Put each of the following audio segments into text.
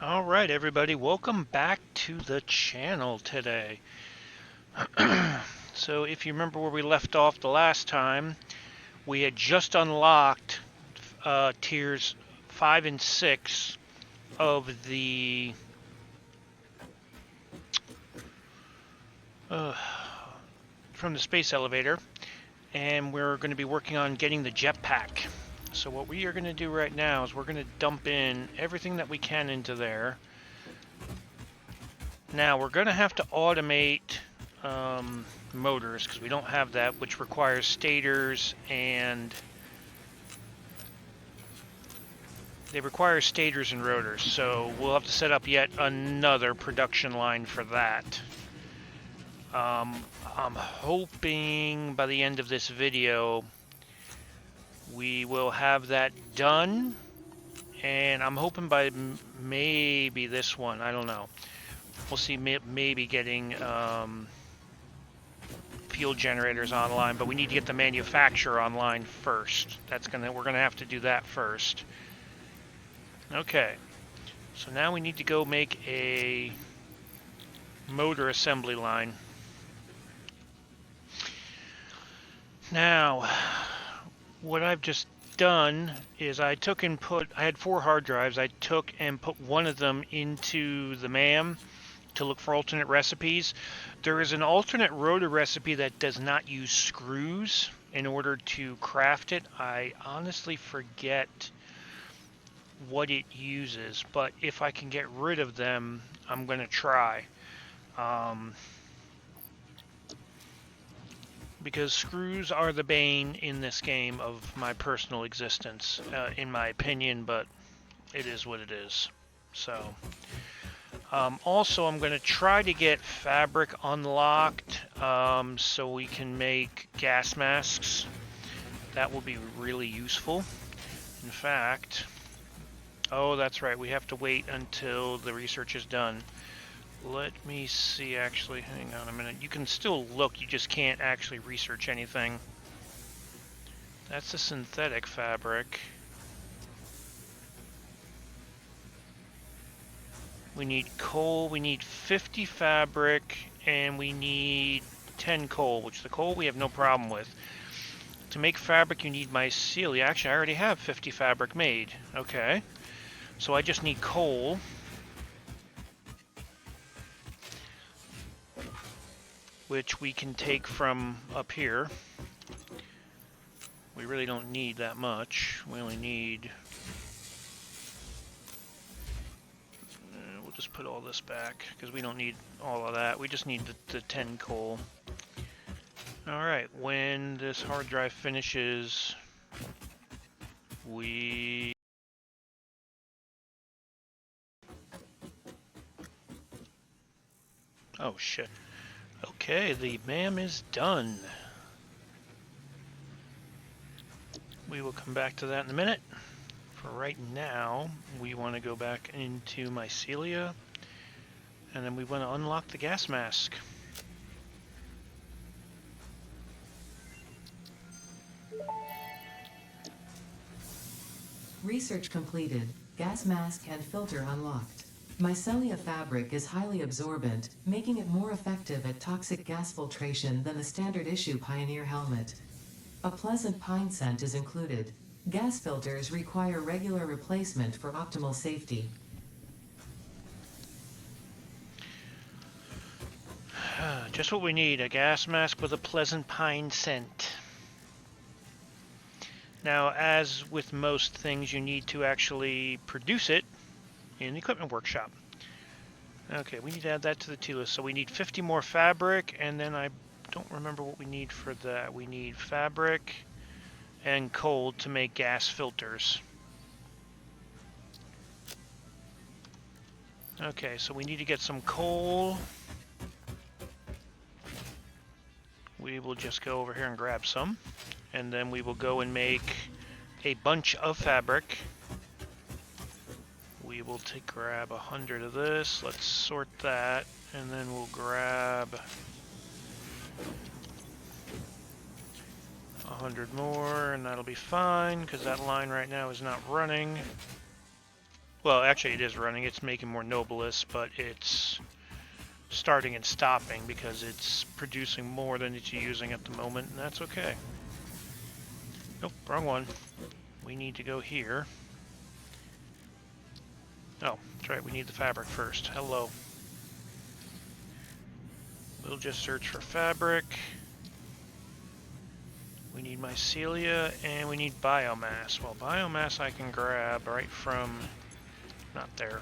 Alright everybody, welcome back to the channel today. So if you remember where we left off the last time, we had just unlocked tiers 5 and 6 of the from the space elevator, and we're going to be working on getting the jetpack. So what we are going to do right now is we're going to dump in everything that we can into there. Now we're going to have to automate motors because we don't have that, which requires stators, and they require stators and rotors. So we'll have to set up yet another production line for that. I'm hoping by the end of this video we will have that done, and I'm hoping by maybe this one, I don't know. We'll see, maybe getting fuel generators online, but we need to get the manufacturer online first. We're gonna have to do that first. Okay, so now we need to go make a motor assembly line. Now, what I've just done is I had 4 hard drives. I took and put one of them into the MAM to look for alternate recipes. There is an alternate rotor recipe that does not use screws in order to craft it. I honestly forget what it uses, but if I can get rid of them, I'm going to try. Because screws are the bane in this game of my personal existence, in my opinion, but it is what it is. So, also I'm going to try to get fabric unlocked so we can make gas masks. That will be really useful. In fact, oh, that's right, we have to wait until the research is done. Let me see, actually, hang on a minute. You can still look, you just can't actually research anything. That's a synthetic fabric. We need coal, we need 50 fabric, and we need 10 coal, which the coal we have no problem with. To make fabric, you need mycelia. Actually, I already have 50 fabric made. Okay. So I just need coal. Which we can take from up here. We really don't need that much. We only need... we'll just put all this back, because we don't need all of that. We just need the 10 coal. Alright, when this hard drive finishes, we... oh shit. Okay, the MAM is done. We will come back to that in a minute. For right now, we want to go back into mycelia, and then we want to unlock the gas mask. Research completed. Gas mask and filter unlocked. Mycelia fabric is highly absorbent, making it more effective at toxic gas filtration than the standard issue Pioneer helmet. A pleasant pine scent is included. Gas filters require regular replacement for optimal safety. Just what we need, a gas mask with a pleasant pine scent. Now, as with most things, you need to actually produce it in the equipment workshop. Okay, we need to add that to the T-list. So we need 50 more fabric, and then I don't remember what we need for that. We need fabric and coal to make gas filters. Okay, so we need to get some coal. We will just go over here and grab some, and then we will go and make a bunch of fabric. We will grab 100 of this. Let's sort that, and then we'll grab 100 more, and that'll be fine because that line right now is not running. Well, actually it is running. It's making more Nobilis, but it's starting and stopping because it's producing more than it's using at the moment, and that's okay. Nope, wrong one. We need to go here. Oh, that's right, we need the fabric first. Hello. We'll just search for fabric. We need mycelia, and we need biomass. Well, biomass I can grab right from... not there.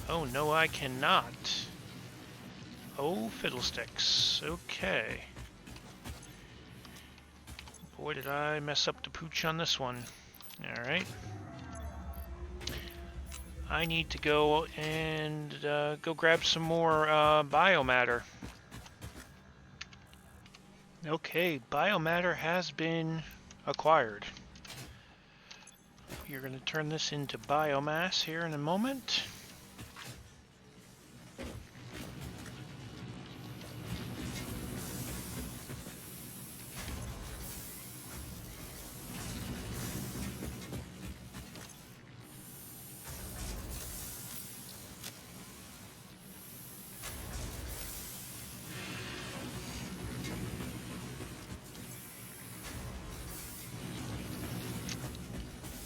Oh, no, I cannot. Oh, fiddlesticks. Okay. Boy, did I mess up the pooch on this one. Alright. I need to go and go grab some more biomatter. Okay, biomatter has been acquired. You're going to turn this into biomass here in a moment.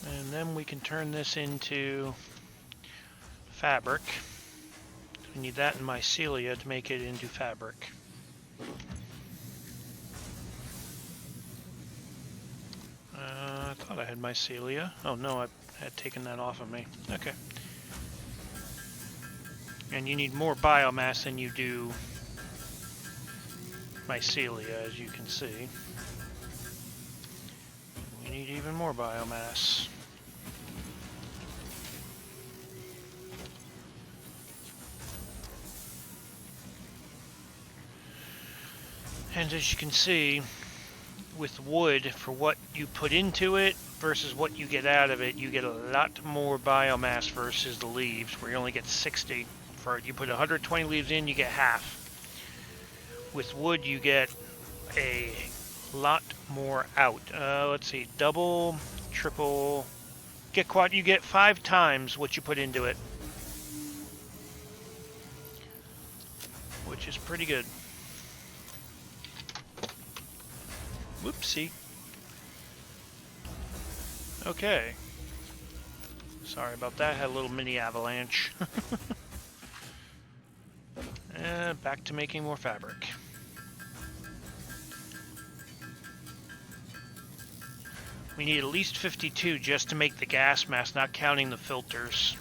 And then we can turn this into fabric. We need that in mycelia to make it into fabric. I thought I had mycelia. Oh no, I had taken that off of me. Okay. And you need more biomass than you do mycelia, as you can see. We need even more biomass. And as you can see, with wood, for what you put into it versus what you get out of it, you get a lot more biomass versus the leaves, where you only get 60. For you put 120 leaves in, you get half. With wood, you get a lot more out. Let's see, double, triple, get quad. You get 5 times what you put into it, which is pretty good. Whoopsie. Okay. Sorry about that. Had a little mini avalanche. Back to making more fabric. We need at least 52 just to make the gas mask, not counting the filters.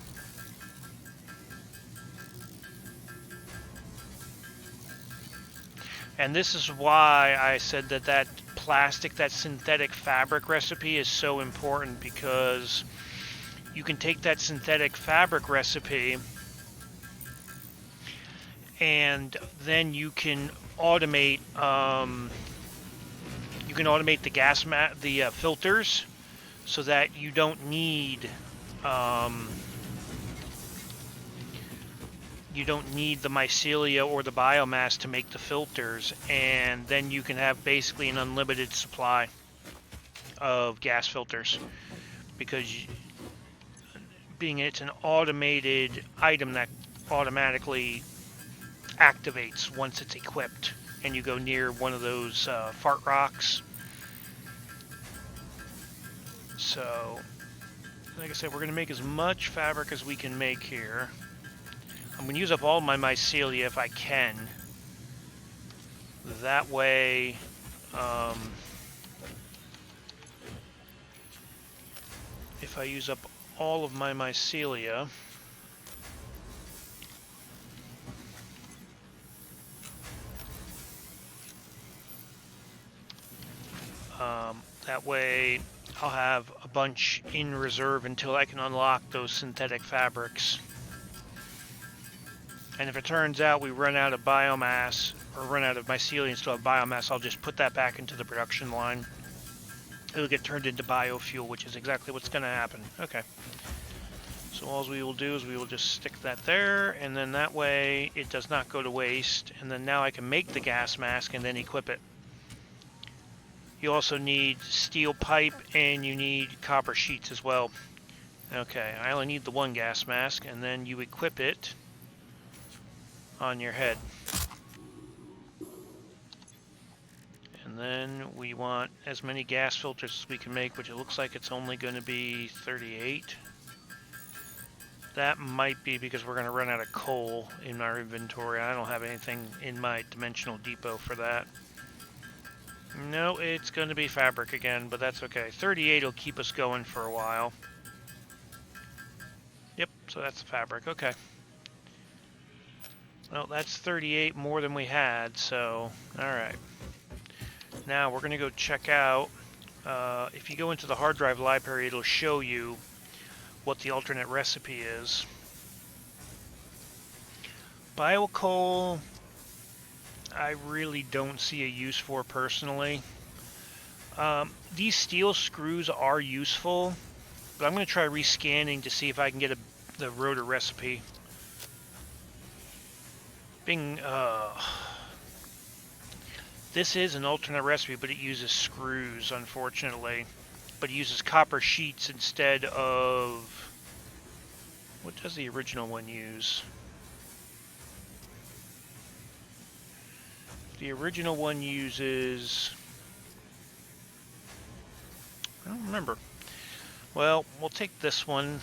And this is why I said that that plastic, that synthetic fabric recipe is so important, because you can take that synthetic fabric recipe and then you can automate the gas the filters, so that you don't need the mycelia or the biomass to make the filters, and then you can have basically an unlimited supply of gas filters, because being it's an automated item that automatically activates once it's equipped and you go near one of those fart rocks. So, like I said, we're going to make as much fabric as we can make here. I'm going to use up all my mycelia if I can. That way, if I use up all of my mycelia, that way I'll have a bunch in reserve until I can unlock those synthetic fabrics. And if it turns out we run out of biomass, or run out of mycelia and still have biomass, I'll just put that back into the production line. It'll get turned into biofuel, which is exactly what's going to happen. Okay. So all we will do is we will just stick that there, and then that way it does not go to waste. And then now I can make the gas mask and then equip it. You also need steel pipe, and you need copper sheets as well. Okay, I only need the one gas mask, and then you equip it on your head. And then we want as many gas filters as we can make, which it looks like it's only going to be 38. That might be because we're going to run out of coal in our inventory. I don't have anything in my dimensional depot for that. No, it's going to be fabric again, but that's okay. 38 will keep us going for a while. Yep, so that's the fabric. Okay. Well, that's 38 more than we had, so alright. Now we're going to go check out, if you go into the hard drive library, it'll show you what the alternate recipe is. Biocoal, I really don't see a use for personally. These steel screws are useful, but I'm going to try rescanning to see if I can get the rotor recipe. This is an alternate recipe, but it uses screws, unfortunately. But it uses copper sheets instead of... What does the original one use? The original one uses... I don't remember. Well, we'll take this one.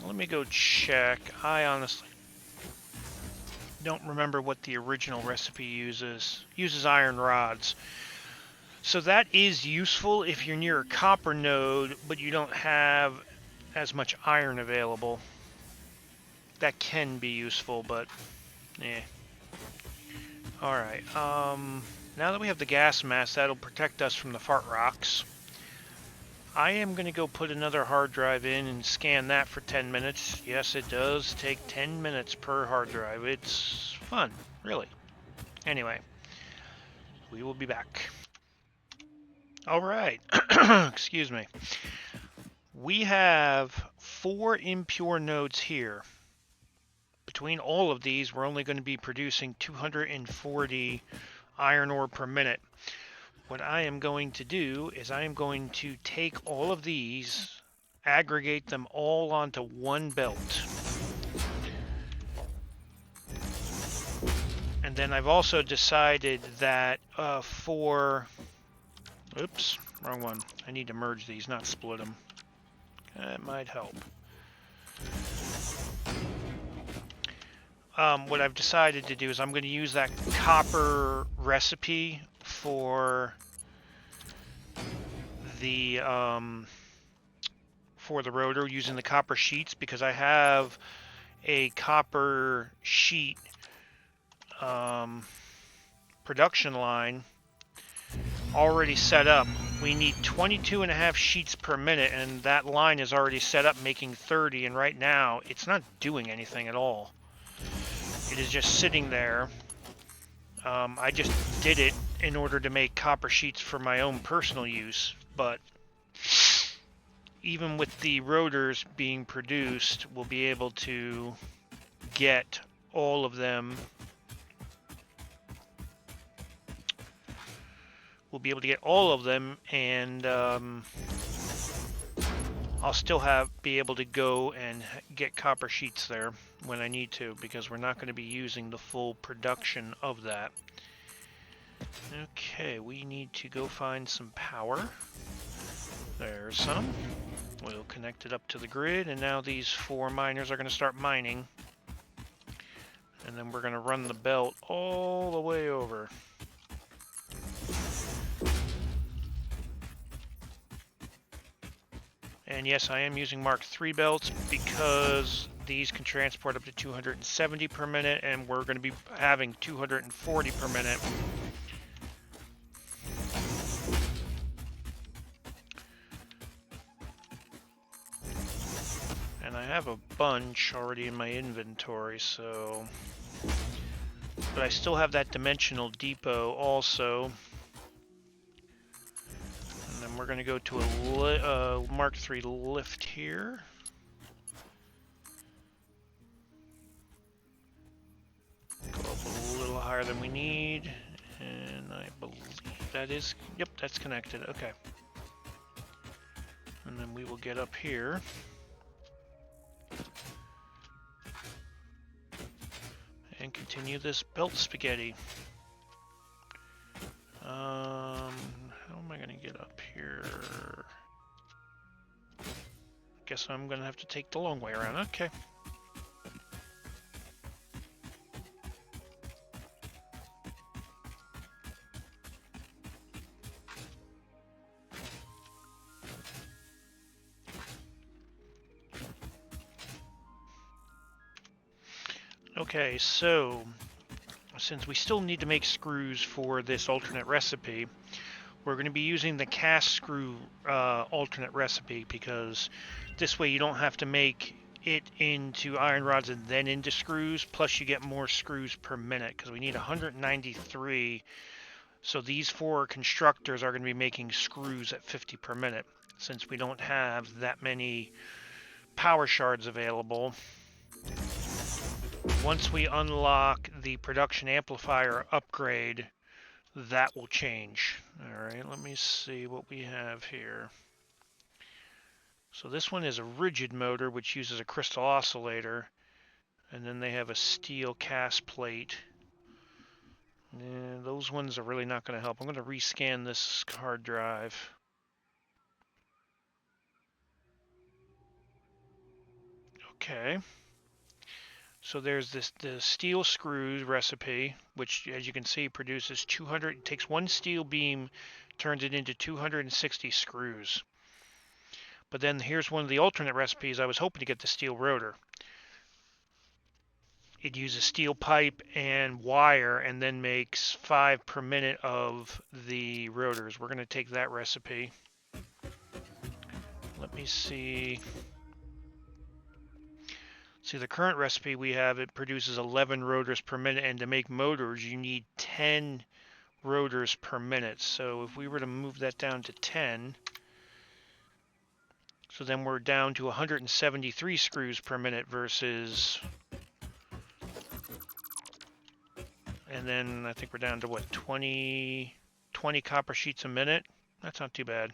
Let me go check. I honestly don't remember what the original recipe uses. Uses iron rods. So that is useful if you're near a copper node, but you don't have as much iron available. That can be useful, but eh. Alright, now that we have the gas mask, that'll protect us from the fart rocks. I am going to go put another hard drive in and scan that for 10 minutes. Yes, it does take 10 minutes per hard drive. It's fun, really. Anyway, we will be back. Alright, excuse me. We have 4 impure nodes here. Between all of these, we're only going to be producing 240 iron ore per minute. What I am going to do is I am going to take all of these, aggregate them all onto one belt. And then I've also decided that oops, wrong one. I need to merge these, not split them. That might help. What I've decided to do is I'm going to use that copper recipe for the rotor, using the copper sheets, because I have a copper sheet production line already set up. We need 22.5 sheets per minute, and that line is already set up making 30, and right now it's not doing anything at all. It is just sitting there. I just did it in order to make copper sheets for my own personal use, but even with the rotors being produced, we'll be able to get all of them. We'll be able to get all of them, and I'll still be able to go and get copper sheets there when I need to, because we're not going to be using the full production of that. Okay, we need to go find some power. There's some. We'll connect it up to the grid, and now these 4 miners are going to start mining. And then we're going to run the belt all the way over. And yes, I am using Mark III belts because these can transport up to 270 per minute, and we're going to be having 240 per minute. And I have a bunch already in my inventory, so... But I still have that dimensional depot also. And then we're going to go to a Mark III lift here. Go up a little higher than we need. And I believe that is... Yep, that's connected. Okay. And then we will get up here. And continue this belt spaghetti. How am I going to get up here? Guess I'm going to have to take the long way around. Okay. Okay, so since we still need to make screws for this alternate recipe, we're going to be using the cast screw alternate recipe, because this way you don't have to make it into iron rods and then into screws, plus you get more screws per minute, because we need 193. So these 4 constructors are going to be making screws at 50 per minute, since we don't have that many power shards available. Once we unlock the production amplifier upgrade, that will change. Alright, let me see what we have here. So this one is a rigid motor, which uses a crystal oscillator, and then they have a steel cast plate. And those ones are really not going to help. I'm going to rescan this hard drive. Okay. So there's the steel screws recipe, which, as you can see, produces 200. It takes one steel beam, turns it into 260 screws. But then here's one of the alternate recipes. I was hoping to get the steel rotor. It uses steel pipe and wire, and then makes 5 per minute of the rotors. We're going to take that recipe. Let me see. See, the current recipe we have, it produces 11 rotors per minute, and to make motors, you need 10 rotors per minute. So if we were to move that down to 10, so then we're down to 173 screws per minute versus, and then I think we're down to what, 20 copper sheets a minute? That's not too bad.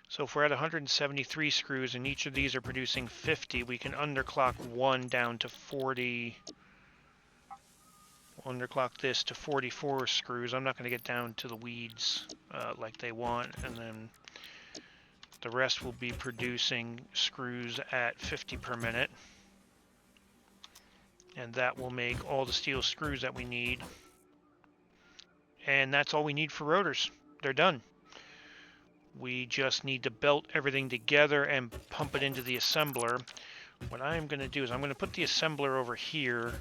So if we're at 173 screws and each of these are producing 50, we can underclock one down to 40. We'll underclock this to 44 screws. I'm not going to get down to the weeds like they want. And then the rest will be producing screws at 50 per minute. And that will make all the steel screws that we need. And that's all we need for rotors. They're done. We just need to belt everything together and pump it into the assembler. What I'm going to do is I'm going to put the assembler over here,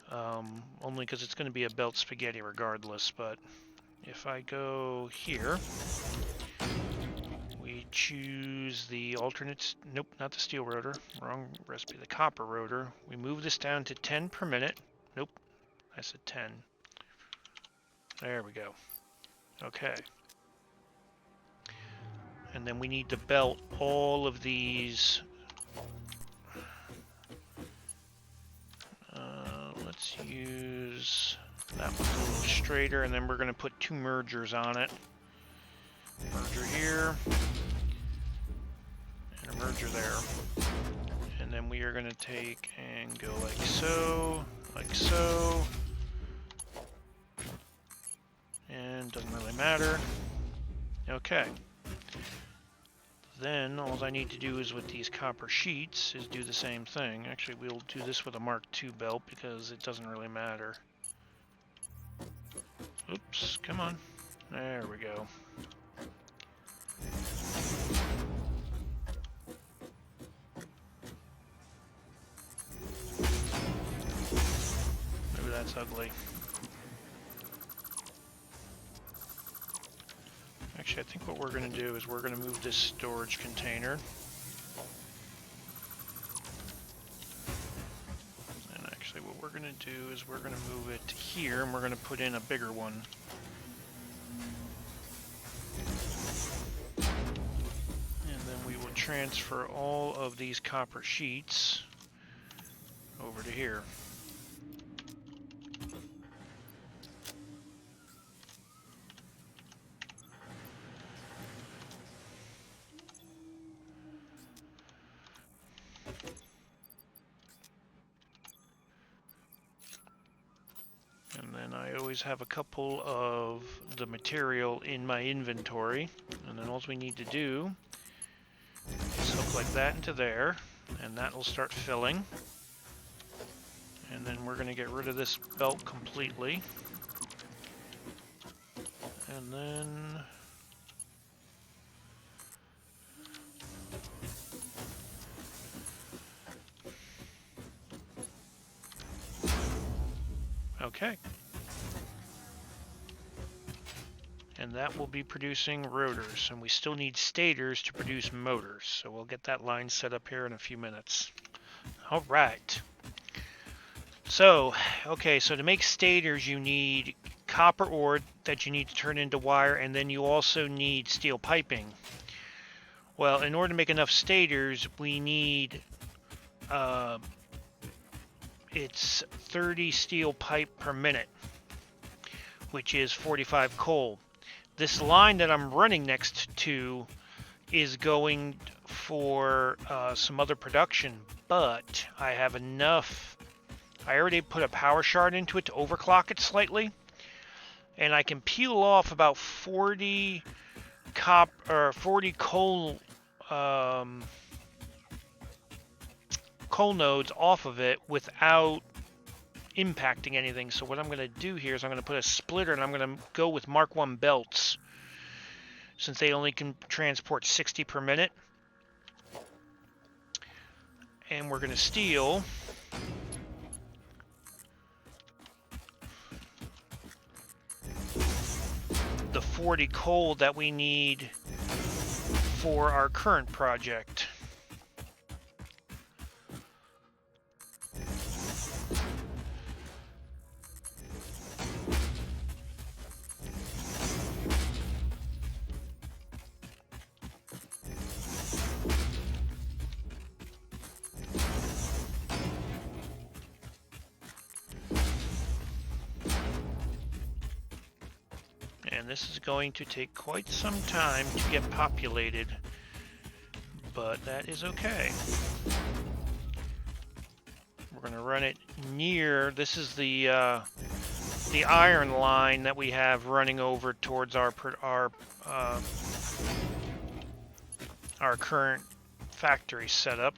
only because it's going to be a belt spaghetti regardless. But if I go here, we choose the alternate, nope, not the steel rotor, wrong recipe, the copper rotor. We move this down to 10 per minute. Nope, I said 10. There we go. Okay. And then we need to belt all of these. Let's use that one a little straighter, and then we're going to put 2 mergers on it. Merger here, and a merger there. And then we are going to take and go like so, and doesn't really matter. Okay. Then all I need to do is with these copper sheets is do the same thing. Actually, we'll do this with a Mark II belt because it doesn't really matter. Oops, come on. There we go. Maybe that's ugly. Actually, I think what we're going to do is we're going to move this storage container. And actually what we're going to do is we're going to move it to here, and we're going to put in a bigger one. And then we will transfer all of these copper sheets over to here. then I always have a couple of the material in my inventory. And then all we need to do is hook like that into there, and that will start filling. And then we're going to get rid of this belt completely. And then okay. And that will be producing rotors, and we still need stators to produce motors. So we'll get that line set up here in a few minutes. All right. So, okay, so to make stators, you need copper ore that you need to turn into wire, and then you also need steel piping. Well, in order to make enough stators, we need it's 30 steel pipe per minute, which is 45 coal. This line that I'm running next to is going for some other production, but I have enough. I already put a power shard into it to overclock it slightly, and I can peel off about 40 coal coal nodes off of it without impacting anything. So what I'm going to do here is I'm going to put a splitter, and I'm going to go with Mark 1 belts, since they only can transport 60 per minute. And we're going to steal the 40 coal that we need for our current project. And this is going to take quite some time to get populated, but that is okay. We're going to run it near, this is the iron line that we have running over towards our current factory setup.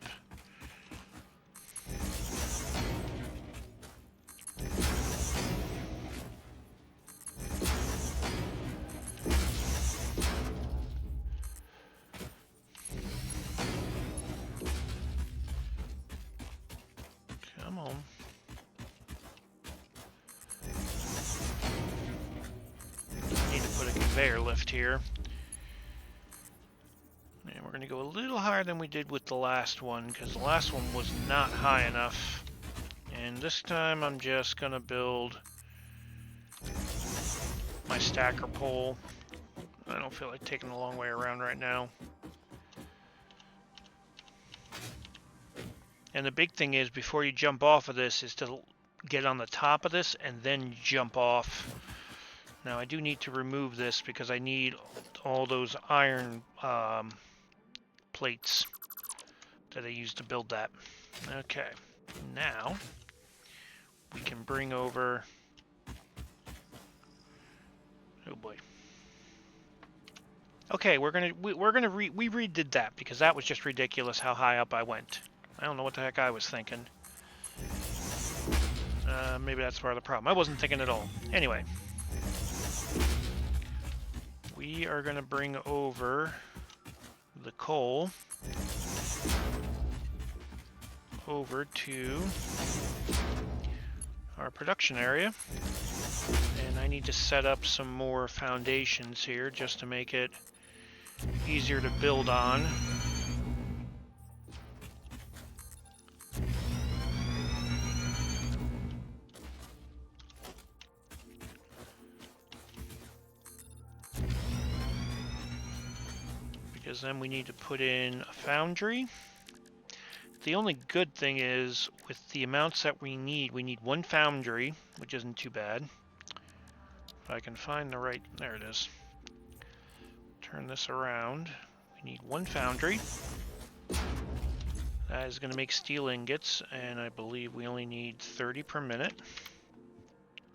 Come on. Need to put a conveyor lift here. And we're going to go a little higher than we did with the last one, because the last one was not high enough. And this time I'm just going to build my stacker pole. I don't feel like taking the long way around right now. And the big thing is, before you jump off of this, is to get on the top of this and then jump off. Now I do need to remove this because I need all those iron plates that I used to build that. Okay, now we can bring over, oh boy. Okay, we redid that because that was just ridiculous how high up I went. I don't know what the heck I was thinking. Maybe that's part of the problem. I wasn't thinking at all. Anyway, we are going to bring over the coal over to our production area. And I need to set up some more foundations here just to make it easier to build on. Because then we need to put in a foundry. The only good thing is, with the amounts that we need one foundry, which isn't too bad. If I can find the right, there it is. Turn this around. We need one foundry. That is going to make steel ingots, and I believe we only need 30 per minute.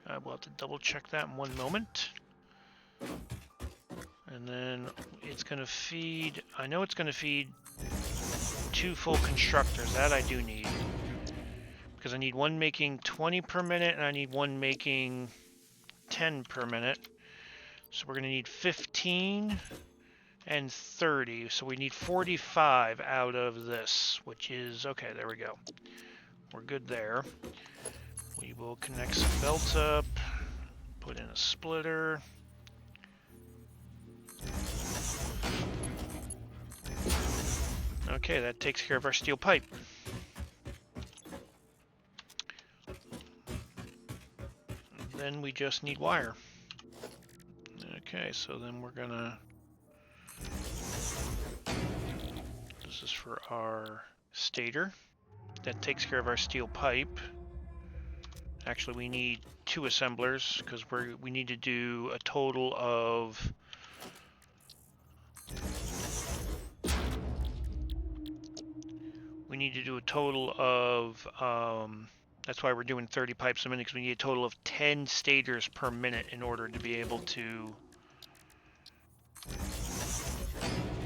I will have to double check that in one moment. And then it's going to feed, I know it's going to feed 2 full constructors. That I do need. Because I need one making 20 per minute and I need one making 10 per minute. So we're going to need 15 and 30. So we need 45 out of this, which is, okay, there we go. We're good there. We will connect some belts up, put in a splitter. Okay, that takes care of our steel pipe. Then we just need wire. Okay, so then we're gonna... This is for our stator. That takes care of our steel pipe. Actually, we need 2 assemblers because we need to do a total of... We need to do a total of... that's why we're doing 30 pipes a minute, because we need a total of 10 stators per minute in order to be able to...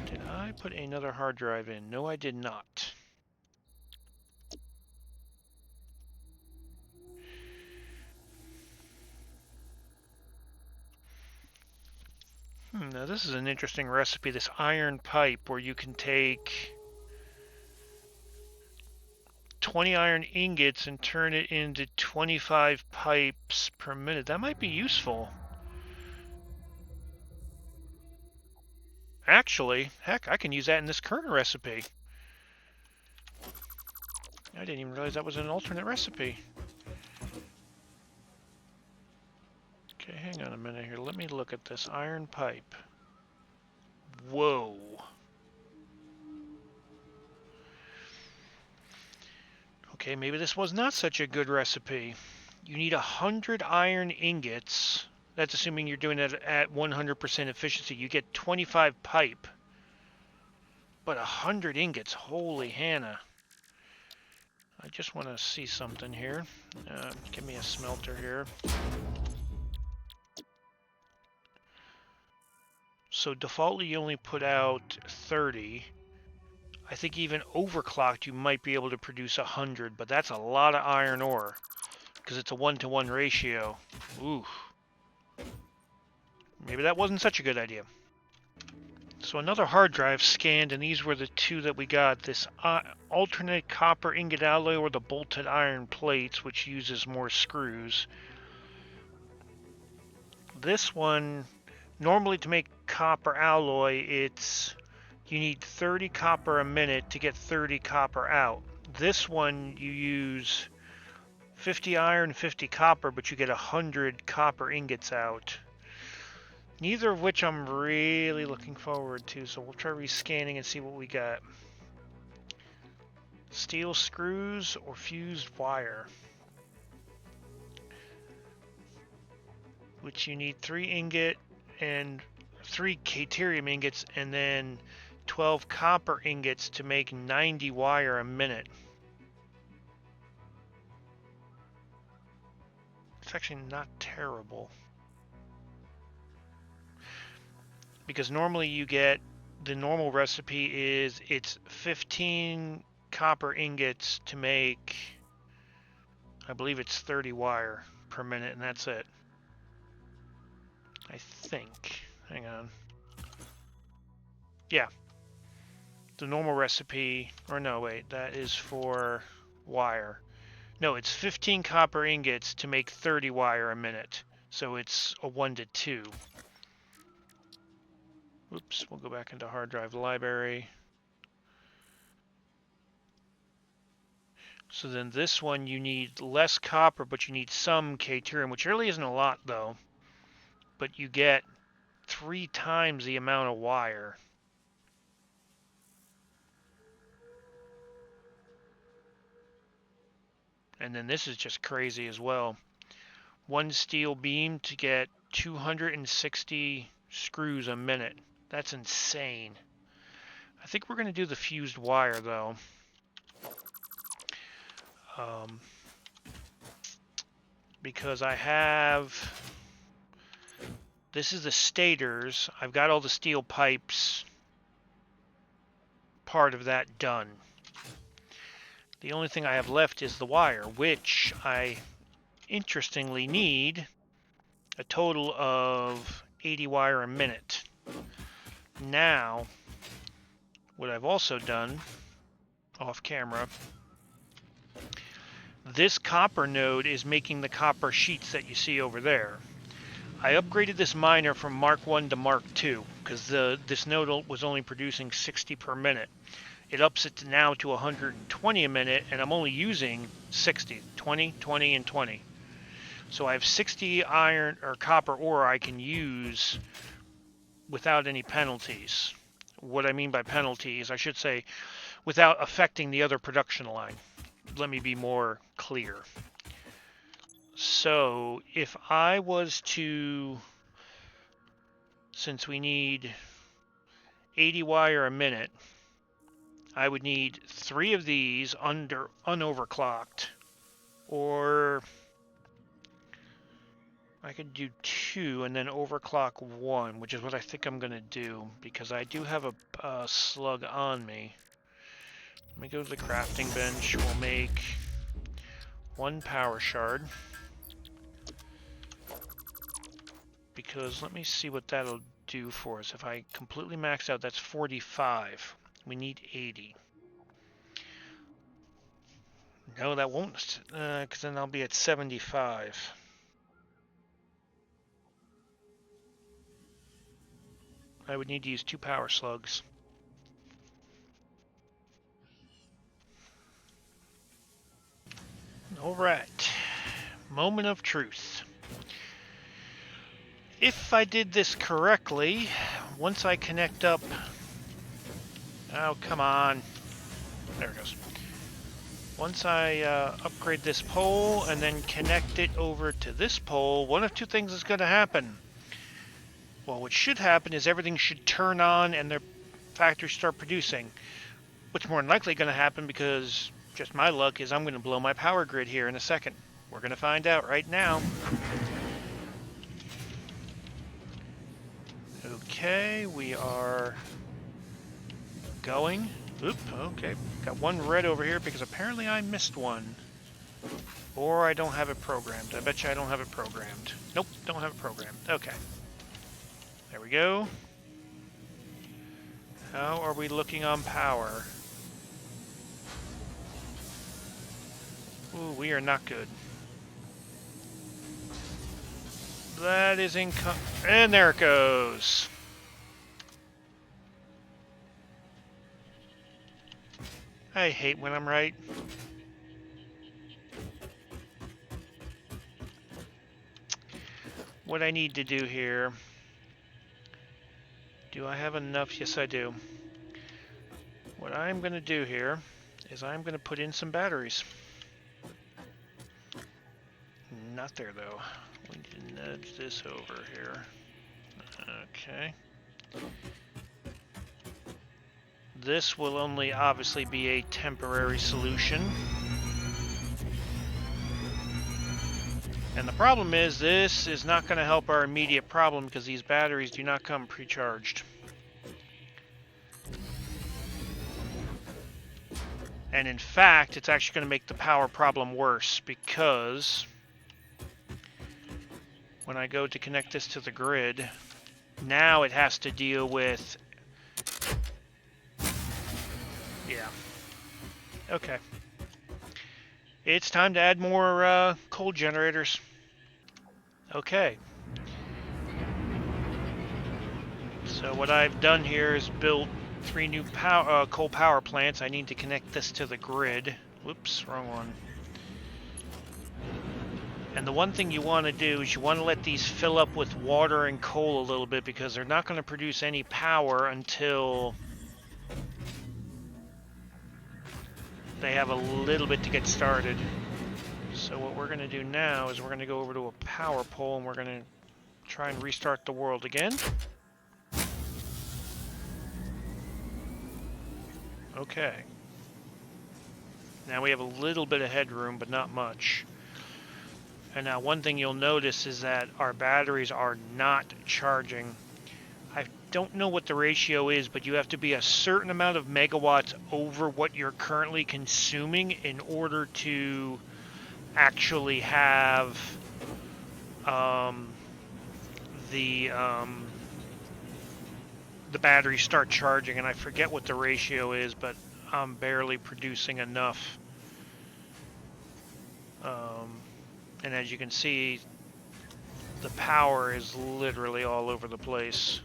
Did I put another hard drive in? No, I did not. Now this is an interesting recipe, this iron pipe, where you can take 20 iron ingots and turn it into 25 pipes per minute. That might be useful. Actually, heck, I can use that in this current recipe. I didn't even realize that was an alternate recipe. Okay, hang on a minute here. Let me look at this iron pipe. Whoa. Okay, maybe this was not such a good recipe. You need 100 iron ingots. That's assuming you're doing it at 100% efficiency. You get 25 pipe. But 100 ingots, holy Hannah. I just want to see something here. Give me a smelter here. So defaultly you only put out 30. I think even overclocked you might be able to produce 100, but that's a lot of iron ore because it's a 1-to-1 ratio. Ooh. Maybe that wasn't such a good idea. So another hard drive scanned, and these were the 2 that we got. This alternate copper ingot alloy or the bolted iron plates, which uses more screws. This one, normally to make copper alloy, you need 30 copper a minute to get 30 copper out. This one, you use 50 iron, 50 copper, but you get 100 copper ingots out. Neither of which I'm really looking forward to, so we'll try rescanning and see what we got. Steel screws or fused wire. Which you need 3 ingot and 3 caterium ingots and then 12 copper ingots to make 90 wire a minute. It's actually not terrible. Because normally you get, the normal recipe is it's 15 copper ingots to make, I believe it's 30 wire per minute, and that's it. I think. Hang on. Yeah. The normal recipe, or no, wait, that is for wire. No, it's 15 copper ingots to make 30 wire a minute. So it's a 1-to-2. Oops, we'll go back into hard drive library. So then this one you need less copper, but you need some caterium, which really isn't a lot though. But you get 3 times the amount of wire. And then this is just crazy as well. 1 steel beam to get 260 screws a minute. That's insane. I think we're going to do the fused wire though. because I have... This is the stators. I've got all the steel pipes, part of that done. The only thing I have left is the wire, which I interestingly need a total of 80 wire a minute. Now, what I've also done, off camera, this copper node is making the copper sheets that you see over there. I upgraded this miner from Mark 1 to Mark 2 because this node was only producing 60 per minute. It ups it now to 120 a minute, and I'm only using 60, 20, 20, and 20. So I have 60 iron or copper ore I can use without any penalties. What I mean by penalties, I should say, without affecting the other production line. Let me be more clear. So if I was to, since we need 80 wire a minute, I would need 3 of these unoverclocked, or I could do 2 and then overclock 1, which is what I think I'm going to do, because I do have a slug on me. Let me go to the crafting bench. We'll make 1 power shard. Because let me see what that'll do for us. If I completely max out, that's 45. We need 80. No, that won't, because then I'll be at 75. I would need to use 2 power slugs. Alright. Moment of truth. If I did this correctly, once I connect up... Oh, come on. There it goes. Once I upgrade this pole and then connect it over to this pole, one of 2 things is going to happen. Well, what should happen is everything should turn on and their factories start producing. What's more than likely going to happen, because just my luck, is I'm going to blow my power grid here in a second. We're going to find out right now. Okay, we are going. Oop, okay. Got 1 red over here because apparently I missed one. Or I don't have it programmed. I bet you I don't have it programmed. Nope, don't have it programmed. Okay. There we go. How are we looking on power? Ooh, we are not good. That is and there it goes. I hate when I'm right. What I need to do here... Do I have enough? Yes, I do. What I'm going to do here is I'm going to put in some batteries. Not there, though. We need to nudge this over here. Okay. This will only obviously be a temporary solution. And the problem is, this is not going to help our immediate problem because these batteries do not come pre-charged. And in fact, it's actually going to make the power problem worse, because when I go to connect this to the grid, now it has to deal with... Yeah. Okay. It's time to add more coal generators. Okay. So what I've done here is built 3 new coal power plants. I need to connect this to the grid. Whoops, wrong one. And the one thing you want to do is you want to let these fill up with water and coal a little bit, because they're not going to produce any power until they have a little bit to get started. So what we're going to do now is we're going to go over to a power pole and we're going to try and restart the world again. Okay. Now we have a little bit of headroom, but not much. And now one thing you'll notice is that our batteries are not charging. I don't know what the ratio is, but you have to be a certain amount of megawatts over what you're currently consuming in order to actually have the battery start charging. And I forget what the ratio is, but I'm barely producing enough. And as you can see, the power is literally all over the place.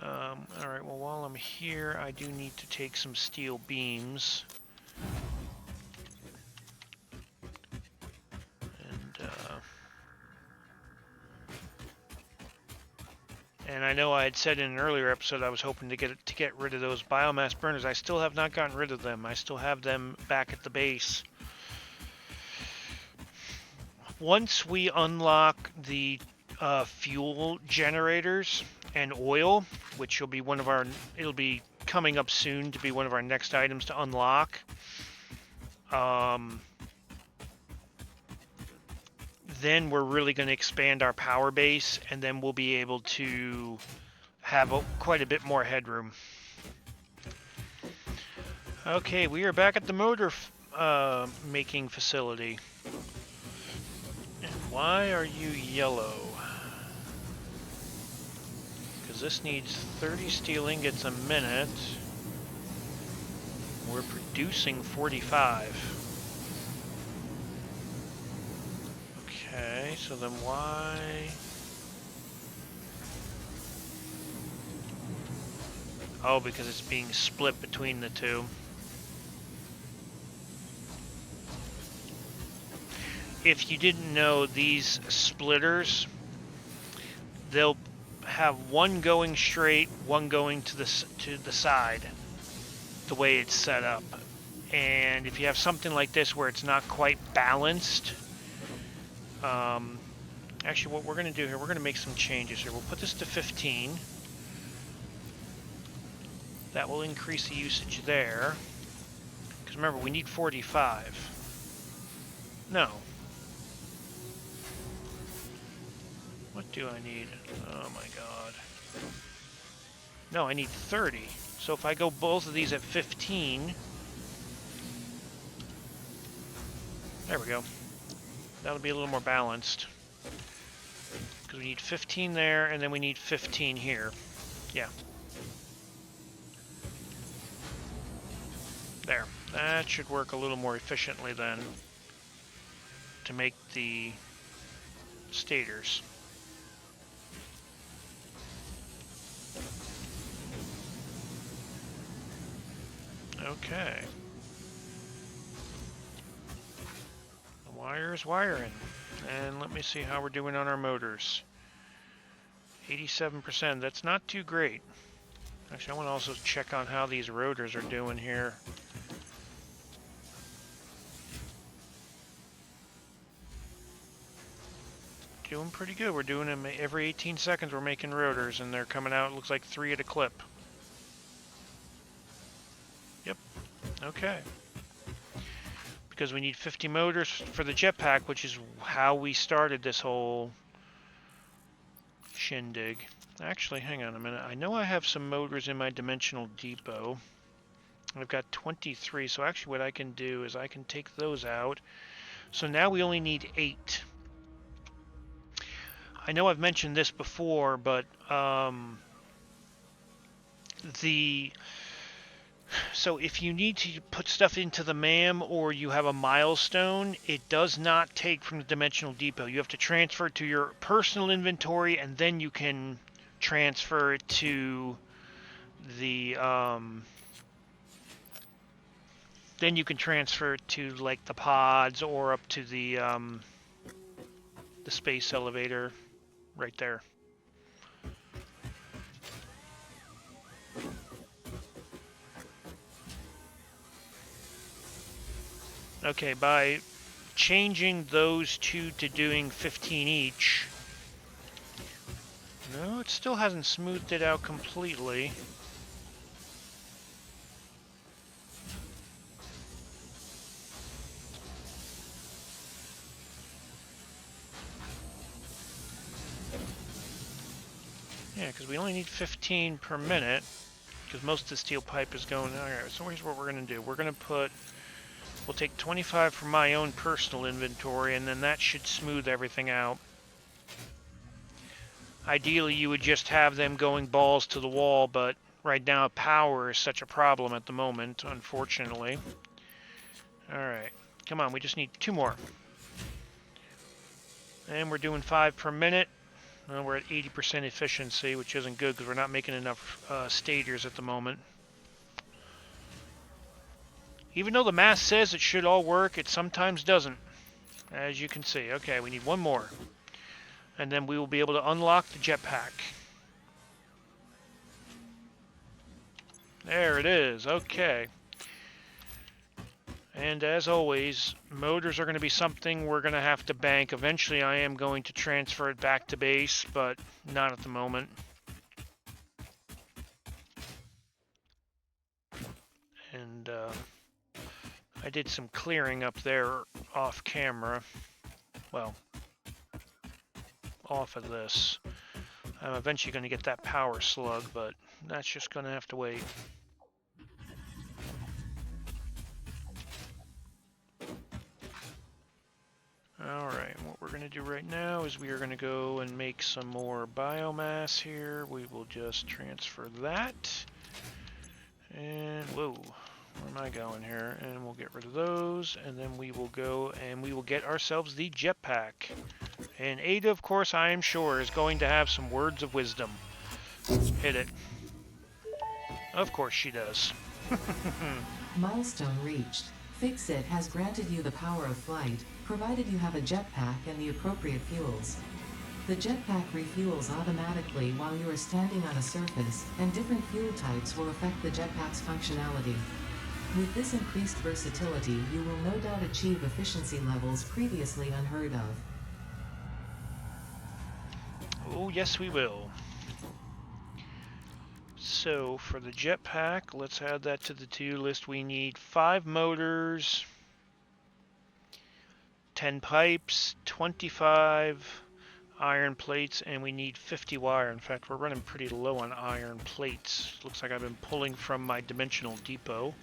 Alright, well, while I'm here, I do need to take some steel beams. And I know I had said in an earlier episode I was hoping to get rid of those biomass burners. I still have not gotten rid of them. I still have them back at the base. Once we unlock the fuel generators and oil, which will be it'll be coming up soon to be one of our next items to unlock. Then we're really going to expand our power base, and then we'll be able to have quite a bit more headroom. Okay, we are back at the motor making facility. And why are you yellow? Because this needs 30 steel ingots a minute. We're producing 45. Okay, so then why? Oh, because it's being split between the two. If you didn't know, these splitters, they'll have one going straight, one going to the side, the way it's set up. And if you have something like this where it's not quite balanced, actually what we're going to do here, we're going to make some changes here. We'll put this to 15. That will increase the usage there. Because remember, we need 45. No. What do I need? Oh my god. No, I need 30. So if I go both of these at 15... There we go. That'll be a little more balanced. Because we need 15 there, and then we need 15 here. Yeah. There. That should work a little more efficiently then to make the stators. Okay. The wire's wiring. And let me see how we're doing on our motors. 87%. That's not too great. Actually, I want to also check on how these rotors are doing here. Doing pretty good. We're doing them every 18 seconds. We're making rotors, and they're coming out, it looks like 3 at a clip. Yep. Okay. Because we need 50 motors for the Jetpack, which is how we started this whole shindig. Actually, hang on a minute. I know I have some motors in my dimensional depot. I've got 23, so actually what I can do is I can take those out. So now we only need 8. I know I've mentioned this before, but so if you need to put stuff into the MAM or you have a milestone, it does not take from the Dimensional Depot. You have to transfer it to your personal inventory, and then you can transfer it to the like the pods or up to the space elevator right there. Okay, by changing those two to doing 15 each, no, it still hasn't smoothed it out completely. Yeah, because we only need 15 per minute, because most of the steel pipe is going... Alright, so here's what we're going to do. We're going to put... We'll take 25 from my own personal inventory, and then that should smooth everything out. Ideally, you would just have them going balls to the wall, but right now power is such a problem at the moment, unfortunately. Alright, come on, we just need 2 more. And we're doing 5 per minute. Well, we're at 80% efficiency, which isn't good because we're not making enough stators at the moment. Even though the math says it should all work, it sometimes doesn't, as you can see. Okay, we need 1 more. And then we will be able to unlock the jetpack. There it is, okay. And as always, motors are going to be something we're going to have to bank. Eventually I am going to transfer it back to base, but not at the moment. And I did some clearing up there off camera. Well, off of this. I'm eventually going to get that power slug, but that's just going to have to wait. Alright, what we're going to do right now is we are going to go and make some more biomass here. We will just transfer that. And, whoa, where am I going here? And we'll get rid of those, and then we will go and we will get ourselves the jetpack. And Ada, of course, I am sure, is going to have some words of wisdom. Hit it. Of course she does. Milestone reached. Fix-It has granted you the power of flight, provided you have a jetpack and the appropriate fuels. The jetpack refuels automatically while you are standing on a surface, and different fuel types will affect the jetpack's functionality. With this increased versatility, you will no doubt achieve efficiency levels previously unheard of. Oh, yes we will. So, for the jetpack, let's add that to the to-do list. We need 5 motors, 10 pipes, 25 iron plates, and we need 50 wire. In fact, we're running pretty low on iron plates. Looks like I've been pulling from my dimensional depot.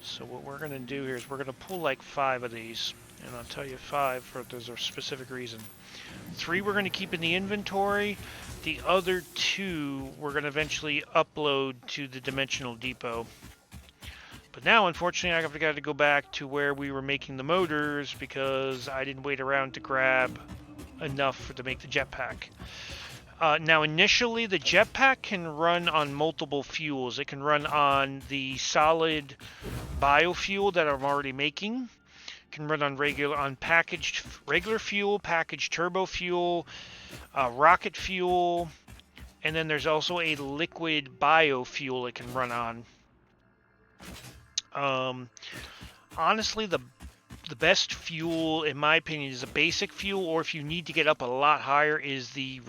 So what we're going to do here is we're going to pull like 5 of these. And I'll tell you 5 for there's a specific reason. 3 we're going to keep in the inventory. The other 2 we're going to eventually upload to the dimensional depot. But now, unfortunately, I've got to go back to where we were making the motors because I didn't wait around to grab enough to make the jetpack. Now, initially, the jetpack can run on multiple fuels. It can run on the solid biofuel that I'm already making. It can run on packaged regular fuel, packaged turbo fuel, rocket fuel, and then there's also a liquid biofuel it can run on. Honestly, the best fuel, in my opinion, is a basic fuel, or if you need to get up a lot higher, is the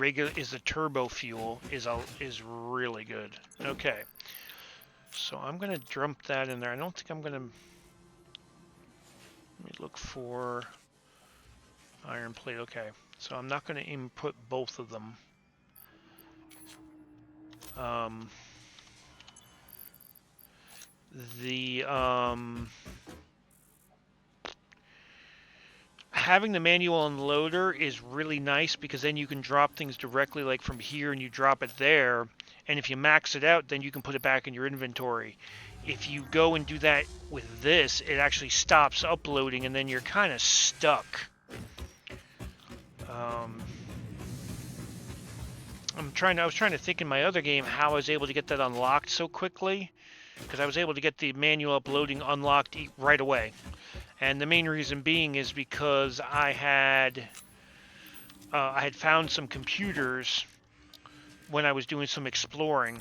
turbo fuel. is really good. Okay, so I'm gonna dump that in there. I don't think I'm gonna. Let me look for iron plate. Okay, so I'm not gonna input both of them. Having the manual unloader is really nice because then you can drop things directly like from here and you drop it there, and if you max it out then you can put it back in your inventory. If you go and do that with this, it actually stops uploading and then you're kind of stuck. I was trying to think in my other game how I was able to get that unlocked so quickly, because I was able to get the manual uploading unlocked right away. And the main reason being is because I had found some computers when I was doing some exploring.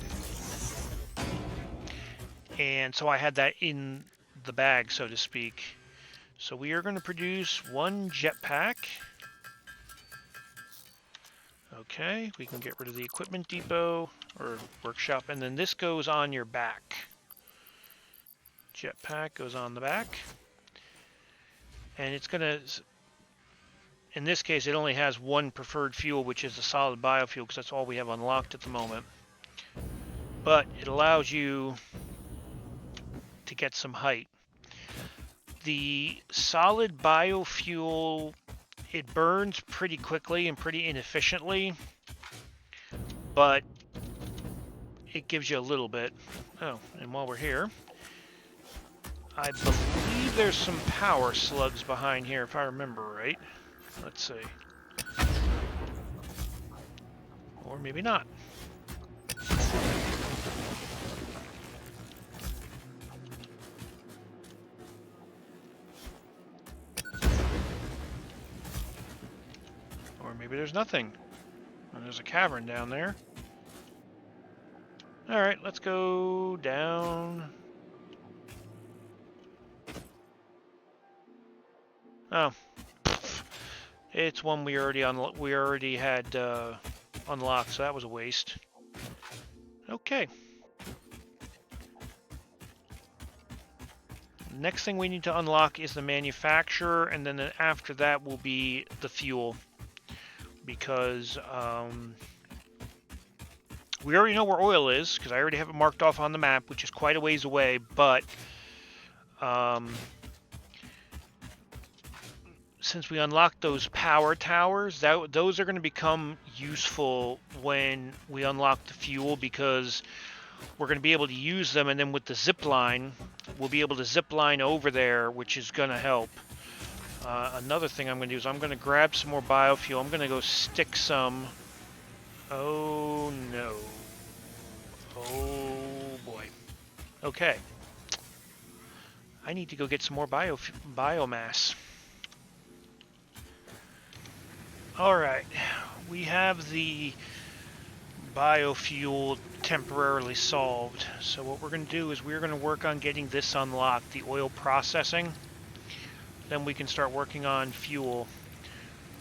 And so I had that in the bag, so to speak. So we are going to produce 1 jetpack. Okay, we can get rid of the equipment depot or workshop, and then this goes on your back. Jetpack goes on the back. And it's going to in this case, it only has one preferred fuel, which is the solid biofuel, because that's all we have unlocked at the moment. But it allows you to get some height. The solid biofuel, it burns pretty quickly and pretty inefficiently, but it gives you a little bit. Oh, and while we're here, I believe there's some power slugs behind here, if I remember right. Let's see. Or maybe not. Or maybe there's nothing. And there's a cavern down there. Alright, let's go down. Oh. It's one we already had unlocked, so that was a waste. Okay. Next thing we need to unlock is the manufacturer, and then after that will be the fuel. Because we already know where oil is, because I already have it marked off on the map, which is quite a ways away, but since we unlocked those power towers, those are going to become useful when we unlock the fuel, because we're going to be able to use them, and then with the zip line, we'll be able to zip line over there, which is going to help. Another thing I'm going to do is I'm going to grab some more biofuel. I'm going to go stick some... Oh, no. Oh, boy. Okay. I need to go get some more biomass. Alright. We have the biofuel temporarily solved. So what we're going to do is we're going to work on getting this unlocked, the oil processing. Then we can start working on fuel.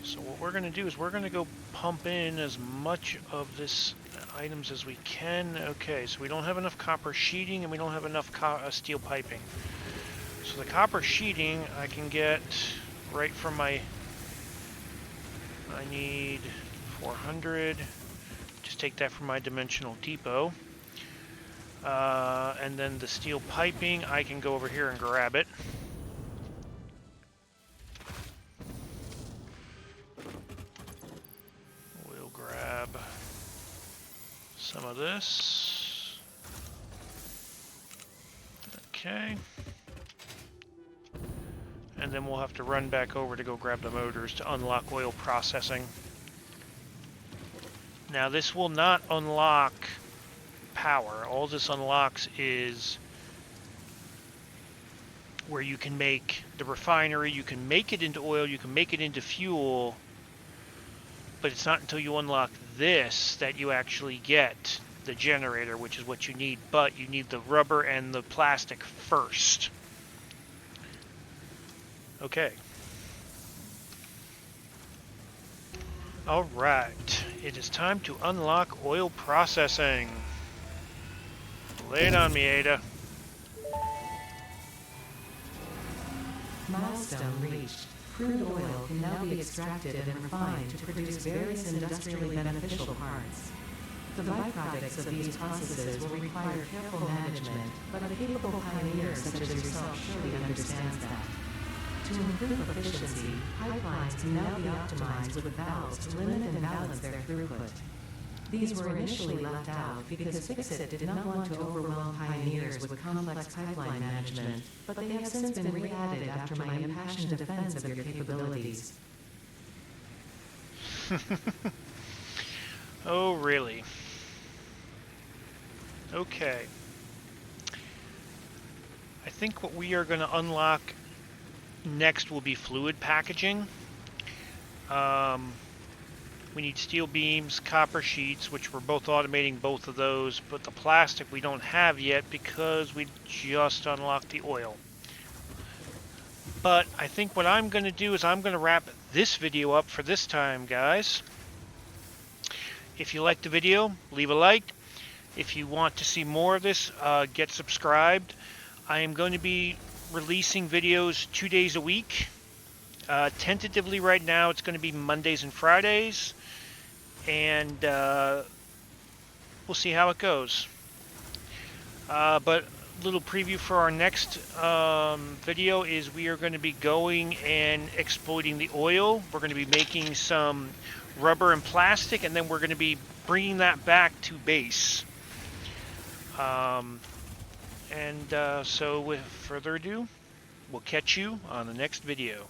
So what we're going to do is we're going to go pump in as much of this items as we can. Okay, so we don't have enough copper sheeting and we don't have enough steel piping. So the copper sheeting I can get right from my... I need 400. Just take that from my dimensional depot. And then the steel piping, I can go over here and grab it. Some of this. Okay. And then we'll have to run back over to go grab the motors to unlock oil processing. Now this will not unlock power. All this unlocks is where you can make the refinery, you can make it into oil, you can make it into fuel, but it's not until you unlock this that you actually get the generator, which is what you need, but you need the rubber and the plastic first. Okay. Alright, it is time to unlock oil processing. Lay it on me, Ada. Milestone reached. Crude oil can now be extracted and refined to produce various industrially beneficial parts. The byproducts of these processes will require careful management, but a capable pioneer such as yourself surely understands that. To improve efficiency, pipelines can now be optimized with valves to limit and balance their throughput. These were initially left out because Fixit did not want to overwhelm pioneers with complex pipeline management, but they have since been re-added after my impassioned defense of your capabilities. Oh, really? Okay. I think what we are going to unlock next will be fluid packaging. We need steel beams, copper sheets, which we're both automating both of those, but the plastic we don't have yet because we just unlocked the oil. But I think what I'm going to do is I'm going to wrap this video up for this time, guys. If you liked the video, leave a like. If you want to see more of this, get subscribed. I am going to be releasing videos 2 days a week. Tentatively right now, it's going to be Mondays and Fridays, and we'll see how it goes. But little preview for our next video is we are going to be going and exploiting the oil. We're going to be making some rubber and plastic, and then we're going to be bringing that back to base. So with further ado, we'll catch you on the next video.